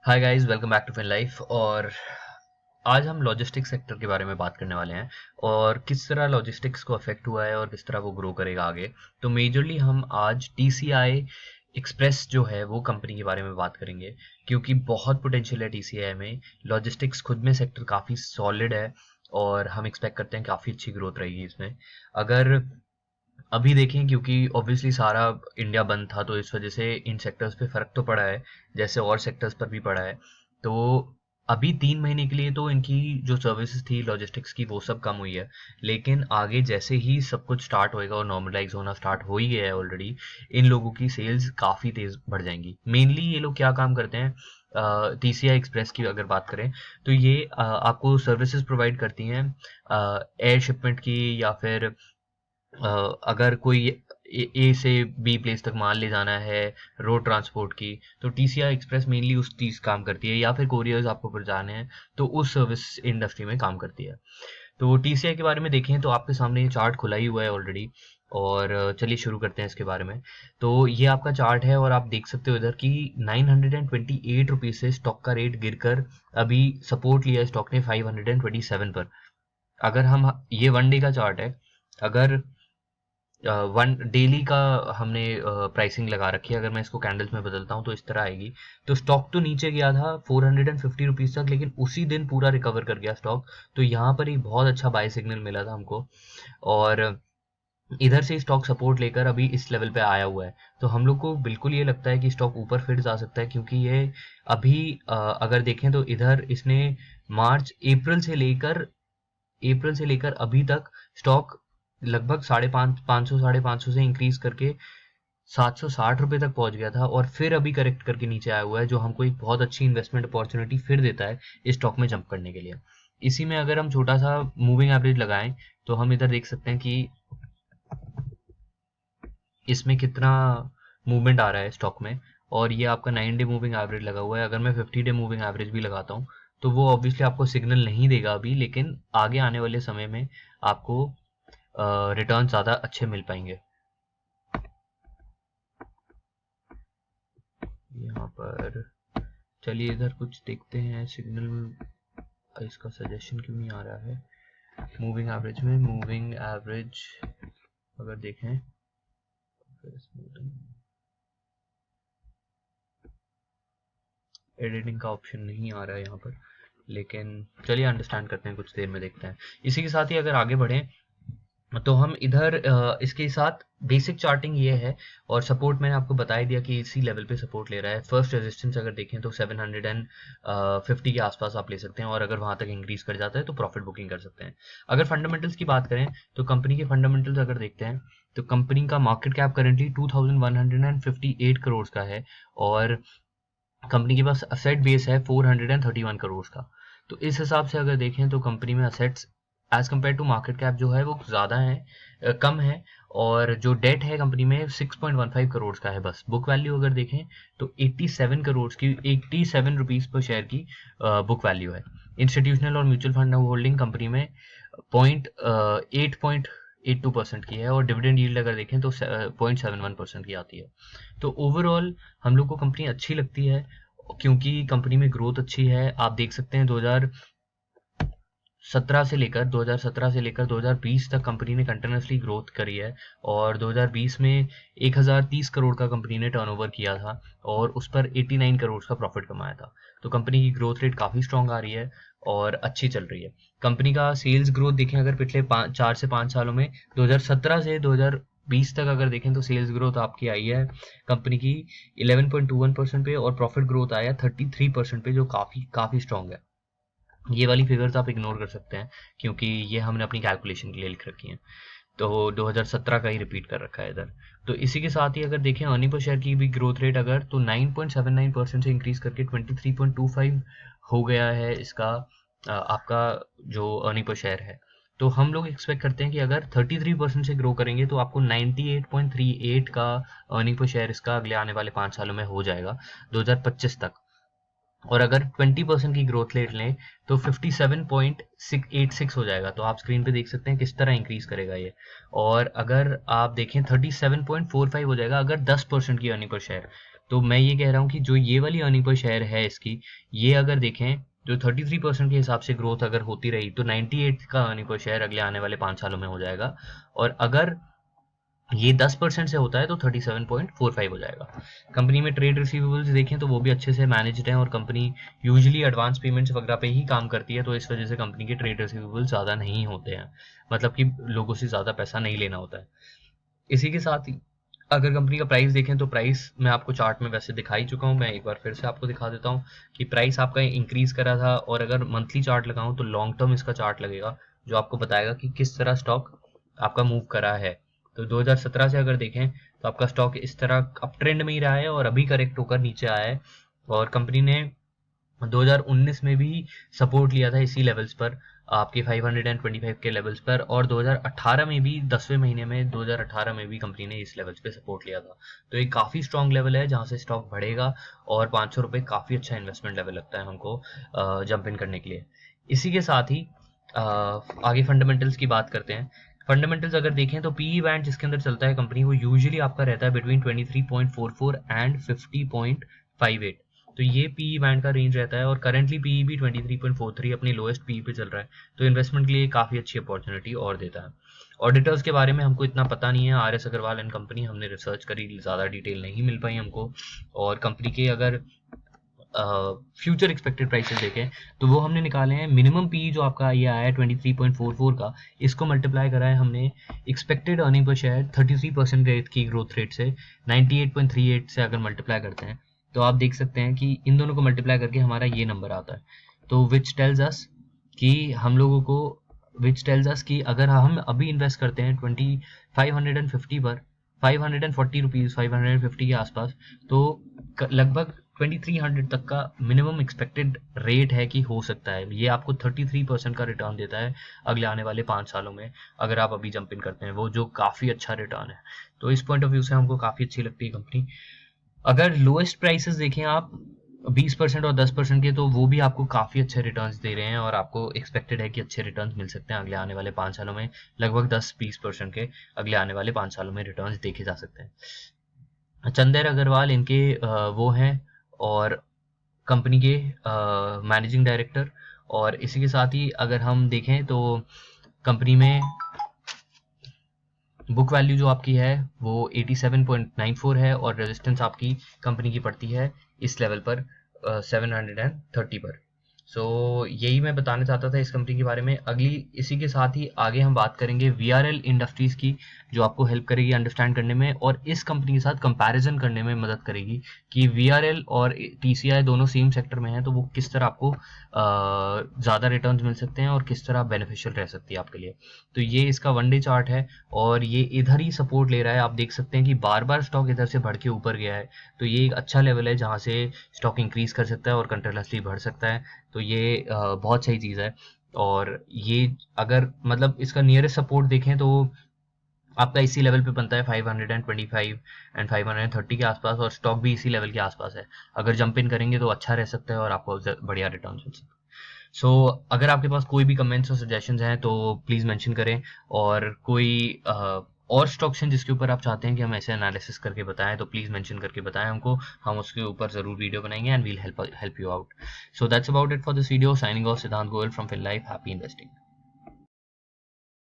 Hi guys, welcome back to fin life. और आज हम लॉजिस्टिक्स सेक्टर के बारे में बात करने वाले हैं और किस तरह लॉजिस्टिक्स को अफेक्ट हुआ है और किस तरह वो ग्रो करेगा आगे। तो मेजरली हम आज टीसीआई एक्सप्रेस जो है वो कंपनी के बारे में बात करेंगे, क्योंकि बहुत पोटेंशियल है टीसीआई में। लॉजिस्टिक्स खुद में सेक्टर काफ़ी सॉलिड है और हम एक्सपेक्ट करते हैं काफ़ी अच्छी ग्रोथ रहेगी इसमें। अगर अभी देखें, क्योंकि ऑब्वियसली सारा इंडिया बंद था तो इस वजह से इन सेक्टर्स पे फर्क तो पड़ा है, जैसे और सेक्टर्स पर भी पड़ा है। तो अभी 3 महीने के लिए तो इनकी जो सर्विसेज थी लॉजिस्टिक्स की वो सब कम हुई है, लेकिन आगे जैसे ही सब कुछ स्टार्ट होएगा और नॉर्मलाइज होना स्टार्ट हो ही गया है ऑलरेडी, इन लोगों की सेल्स काफ़ी तेज बढ़ जाएंगी। मेनली ये लोग क्या काम करते हैं, टीसीआई एक्सप्रेस की अगर बात करें तो ये आपको सर्विसेज प्रोवाइड करती हैं एयर शिपमेंट की, या फिर अगर कोई ए से बी प्लेस तक माल ले जाना है, रोड ट्रांसपोर्ट की, तो टीसीआई एक्सप्रेस मेनली उस चीज़ काम करती है, या फिर कोरियर्स आपको पहुंचाने हैं तो उस सर्विस इंडस्ट्री में काम करती है। तो टीसीआई के बारे में देखें तो आपके सामने ये चार्ट खुला ही हुआ है ऑलरेडी। और चलिए शुरू करते हैं इसके बारे में। तो ये आपका चार्ट है और आप देख सकते हो इधर कि 928 रुपीज़ से स्टॉक का रेट गिरकर अभी सपोर्ट लिया है स्टॉक ने 527 पर। अगर हम, ये वन डे का चार्ट है, अगर वन डेली का हमने प्राइसिंग लगा रखी है, अगर मैं इसको कैंडल्स में बदलता हूँ तो इस तरह आएगी। तो स्टॉक तो नीचे गया था 450 रुपीज़ तक, लेकिन उसी दिन पूरा रिकवर कर गया स्टॉक। तो यहाँ पर एक बहुत अच्छा बाय सिग्नल मिला था हमको, और इधर से स्टॉक सपोर्ट लेकर अभी इस लेवल पे आया हुआ है। तो हम लोग को बिल्कुल ये लगता है कि स्टॉक ऊपर फिर जा सकता है, क्योंकि ये अभी अगर देखें तो इधर इसने मार्च अप्रैल से लेकर अभी तक स्टॉक लगभग 550 से इंक्रीज करके 760 रुपये तक पहुंच गया था, और फिर अभी करेक्ट करके नीचे आया हुआ है, जो हमको एक बहुत अच्छी इन्वेस्टमेंट अपॉर्चुनिटी फिर देता है इस स्टॉक में जंप करने के लिए। इसी में अगर हम छोटा सा मूविंग एवरेज लगाएं तो हम इधर देख सकते हैं कि इसमें कितना मूवमेंट आ रहा है स्टॉक में। और ये आपका 9 डे मूविंग एवरेज लगा हुआ है। अगर मैं 50 डे मूविंग एवरेज भी लगाता हूँ तो वो ऑब्वियसली आपको सिग्नल नहीं देगा अभी, लेकिन आगे आने वाले समय में आपको रिटर्न ज़्यादा अच्छे मिल पाएंगे। यहाँ पर चलिए इधर कुछ देखते हैं सिग्नल, इसका सजेशन क्यों नहीं आ रहा है मूविंग एवरेज में। मूविंग एवरेज अगर देखें, एडिटिंग का ऑप्शन नहीं आ रहा है यहाँ पर, लेकिन चलिए अंडरस्टैंड करते हैं, कुछ देर में देखते हैं। इसी के साथ ही अगर आगे बढ़ें तो हम इधर इसके साथ बेसिक चार्टिंग ये है, और सपोर्ट मैंने आपको बता ही दिया कि इसी लेवल पे सपोर्ट ले रहा है। फर्स्ट रेजिस्टेंस अगर देखें तो 750 के आसपास आप ले सकते हैं, और अगर वहां तक इंक्रीज कर जाता है तो प्रॉफिट बुकिंग कर सकते हैं। अगर फंडामेंटल्स की बात करें तो कंपनी के फंडामेंटल्स अगर देखते हैं तो कंपनी का मार्केट कैप करेंटली 2158 करोड़ का है, और कंपनी के पास असेट बेस है 431 करोड़ का। तो इस हिसाब से अगर देखें तो कंपनी में assets as compared to market cap जो है वो ज़्यादा है, कम है। और जो डेट है कंपनी में 6.15 करोड़ का है बस। बुक वैल्यू अगर देखें तो 87 करोड़ की, 87 रुपीज़ पर शेयर की बुक वैल्यू है। इंस्टीट्यूशनल और म्यूचुअल फंड होल्डिंग कंपनी में 8.82% की है, और डिविडेंड यील्ड अगर देखें तो 0.71% की आती है। तो ओवरऑल हम लोग को कंपनी अच्छी लगती है, क्योंकि कंपनी में ग्रोथ अच्छी है। आप देख सकते हैं 2017 से लेकर 2020 तक कंपनी ने कंटिन्यूसली ग्रोथ करी है, और 2020 में 1030 करोड़ का कंपनी ने टर्नओवर किया था और उस पर 89 करोड़ का प्रॉफिट कमाया था। तो कंपनी की ग्रोथ रेट काफ़ी स्ट्रांग आ रही है और अच्छी चल रही है। कंपनी का सेल्स ग्रोथ देखें अगर पिछले 4 से 5 सालों में, 2017 से 2020 तक अगर देखें तो सेल्स ग्रोथ आपकी आई है कंपनी की 11.21% पे, और प्रॉफिट ग्रोथ आया 33% पे, जो काफ़ी काफ़ी स्ट्रांग है। ये वाली फिगर्स आप इग्नोर कर सकते हैं, क्योंकि ये हमने अपनी कैलकुलेशन के लिए लिख रखी हैं। तो 2017 का ही रिपीट कर रखा है इधर। तो इसी के साथ ही अगर देखें अर्निंग पर शेयर की भी ग्रोथ रेट अगर, तो 9.79% से इंक्रीज करके 23.25 हो गया है इसका आपका जो अर्निंग पर शेयर है। तो हम लोग एक्सपेक्ट करते हैं कि अगर 33% से ग्रो करेंगे तो आपको 98.38 का अर्निंग पर शेयर इसका अगले आने वाले 5 सालों में हो जाएगा 2025 तक। और अगर 20% की ग्रोथ रेट लें तो 57.86 हो जाएगा। तो आप स्क्रीन पे देख सकते हैं किस तरह इंक्रीज करेगा ये। और अगर आप देखें 37.45 हो जाएगा अगर 10% की अर्निंग पर शेयर। तो मैं ये कह रहा हूँ कि जो ये वाली अर्निंग पर शेयर है इसकी, ये अगर देखें जो 33% के हिसाब से ग्रोथ अगर होती रही तो 98 का अर्निंग पर शेयर अगले आने वाले 5 सालों में हो जाएगा, और अगर ये 10% से होता है तो 37.45 हो जाएगा। कंपनी में ट्रेड रिसीवेबल्स देखें तो वो भी अच्छे से मैनेज्ड हैं, और कंपनी यूजुअली एडवांस पेमेंट्स वगैरह पे ही काम करती है, तो इस वजह से कंपनी के ट्रेड रिसीवेबल्स ज़्यादा नहीं होते हैं, मतलब कि लोगों से ज़्यादा पैसा नहीं लेना होता है। इसी के साथ ही अगर कंपनी का प्राइस देखें तो प्राइस मैं आपको चार्ट में वैसे दिखा ही चुका हूँ, मैं एक बार फिर से आपको दिखा देता हूँ कि प्राइस आपका इंक्रीज करा था, और अगर मंथली चार्ट लगाऊं तो लॉन्ग टर्म इसका चार्ट लगेगा जो आपको बताएगा कि किस तरह स्टॉक आपका मूव करा है। तो 2017 से अगर देखें तो आपका स्टॉक इस तरह अप ट्रेंड में ही रहा है और अभी करेक्ट होकर नीचे आया है, और कंपनी ने 2019 में भी सपोर्ट लिया था इसी लेवल्स पर, आपके 525 के लेवल्स पर, और 2018 में भी 10वें महीने में 2018 में भी कंपनी ने इस लेवल्स पे सपोर्ट लिया था। तो ये काफ़ी स्ट्रॉन्ग लेवल है जहाँ से स्टॉक बढ़ेगा, और 500 रुपये काफ़ी अच्छा इन्वेस्टमेंट लेवल लगता है हमको जंप इन करने के लिए। इसी के साथ ही आगे फंडामेंटल्स की बात करते हैं। फंडामेंटल्स अगर देखें तो पीई बैंड जिसके अंदर चलता है कंपनी, वो यूजुअली आपका रहता है बिटवीन 23.44 एंड 50.58। तो ये पीई बैंड का रेंज रहता है, और करंटली पीई भी 23.43 अपनी लोएस्ट पीई पे चल रहा है, तो इन्वेस्टमेंट के लिए काफ़ी अच्छी अपॉर्चुनिटी और देता है। ऑडिटर्स के बारे में हमको इतना पता नहीं है, R S Agarwal and company हमने रिसर्च करी, ज़्यादा डिटेल नहीं मिल पाई हमको। और कंपनी के अगर फ्यूचर एक्सपेक्टेड प्राइसेस देखें तो वो हमने निकाले हैं, मिनिमम पी जो आपका ये आया है 23.44 का, इसको मल्टीप्लाई करा है हमने expected earning per share 33% rate की ग्रोथ रेट से 98.38 से अगर मल्टीप्लाई करते हैं तो आप देख सकते हैं कि इन दोनों को मल्टीप्लाई करके हमारा ये नंबर आता है। तो विच टेल्स अस कि हम लोगों को विच टेल्स अस कि अगर हम अभी इन्वेस्ट करते हैं 2550 पर 540 रुपीज़ 550 के आसपास, तो लगभग 2300 तक का मिनिमम एक्सपेक्टेड रेट है कि हो सकता है। ये आपको 33% का रिटर्न देता है अगले आने वाले 5 सालों में अगर आप अभी जंप इन करते हैं, वो जो काफ़ी अच्छा रिटर्न है। तो इस पॉइंट ऑफ व्यू से हमको काफ़ी अच्छी लगती है कंपनी। अगर लोएस्ट प्राइसेस देखें आप 20% और 10% के, तो वो भी आपको काफ़ी अच्छे रिटर्न्स दे रहे हैं, और आपको एक्सपेक्टेड है कि अच्छे रिटर्न्स मिल सकते हैं अगले आने वाले 5 सालों में। लगभग 10-20% के अगले आने वाले 5 सालों में रिटर्न्स देखे जा सकते हैं। चंदेर अग्रवाल इनके वो हैं, और कंपनी के मैनेजिंग डायरेक्टर। और इसी के साथ ही अगर हम देखें तो कंपनी में बुक वैल्यू जो आपकी है वो 87.94 है, और रेजिस्टेंस आपकी कंपनी की पड़ती है इस लेवल पर 730 पर। सो यही मैं बताना चाहता था इस कंपनी के बारे में। अगली इसी के साथ ही आगे हम बात करेंगे VRL इंडस्ट्रीज़ की, जो आपको हेल्प करेगी अंडरस्टैंड करने में और इस कंपनी के साथ कंपैरिजन करने में मदद करेगी कि VRL और TCI दोनों सेम सेक्टर में हैं, तो वो किस तरह आपको ज़्यादा रिटर्न्स मिल सकते हैं और किस तरह बेनिफिशियल रह सकती है आपके लिए। तो ये इसका 1 डे चार्ट है, और ये इधर ही सपोर्ट ले रहा है। आप देख सकते हैं कि बार बार स्टॉक इधर से बढ़ के ऊपर गया है, तो ये एक अच्छा लेवल है जहाँ से स्टॉक इंक्रीज कर सकता है और कंटिन्यूअसली बढ़ सकता है। तो ये बहुत सही चीज़ है। और ये अगर मतलब इसका नियरेस्ट सपोर्ट देखें तो आपका इसी लेवल पे बनता है 525 एंड 530 के आसपास, और स्टॉक भी इसी लेवल के आसपास है। अगर जंप इन करेंगे तो अच्छा रह सकता है और आपको बढ़िया रिटर्न मिल सकता है। सो अगर आपके पास कोई भी कमेंट्स और सजेशंस हैं तो प्लीज़ मेंशन करें, और कोई और स्टॉक्स हैं जिसके ऊपर आप चाहते हैं कि हम ऐसे एनालिसिस करके बताएं तो प्लीज़ मेंशन करके बताएं हमको, हम उसके ऊपर ज़रूर वीडियो बनाएंगे and we'll help you out. So that's about it for this video. Signing off, Siddhant Goyal from fin life. Happy investing.